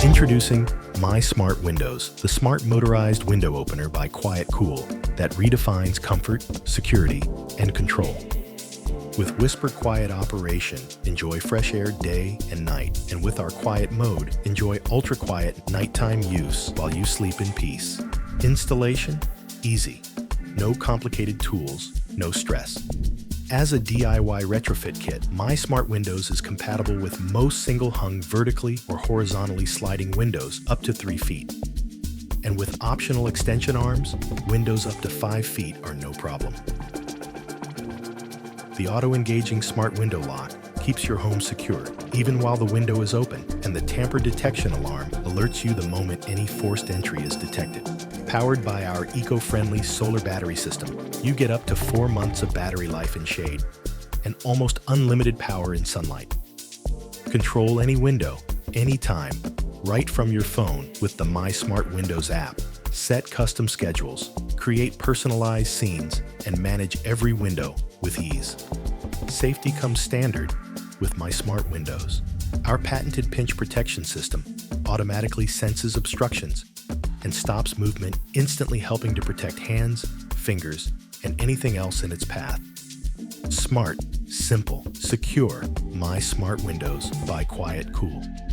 Introducing MySmartWindows, the smart motorized window opener by QuietCool that redefines comfort, security, and control. With whisper-quiet operation, enjoy fresh air day and night. And with our quiet mode, enjoy ultra-quiet nighttime use while you sleep in peace. Installation? Easy. No complicated tools, no stress. As a DIY retrofit kit, MySmartWindows is compatible with most single-hung vertically or horizontally sliding windows up to 3 feet. And with optional extension arms, windows up to 5 feet are no problem. The auto-engaging smart window lock keeps your home secure, even while the window is open, and the tamper detection alarm alerts you the moment any forced entry is detected. Powered by our eco-friendly solar battery system, you get up to 4 months of battery life in shade and almost unlimited power in sunlight. Control any window, anytime, right from your phone with the MySmartWindows app. Set custom schedules, create personalized scenes, and manage every window with ease. Safety comes standard with MySmartWindows. Our patented pinch protection system automatically senses obstructions and stops movement, instantly helping to protect hands, fingers, and anything else in its path. Smart, simple, secure, MySmartWindows by QuietCool.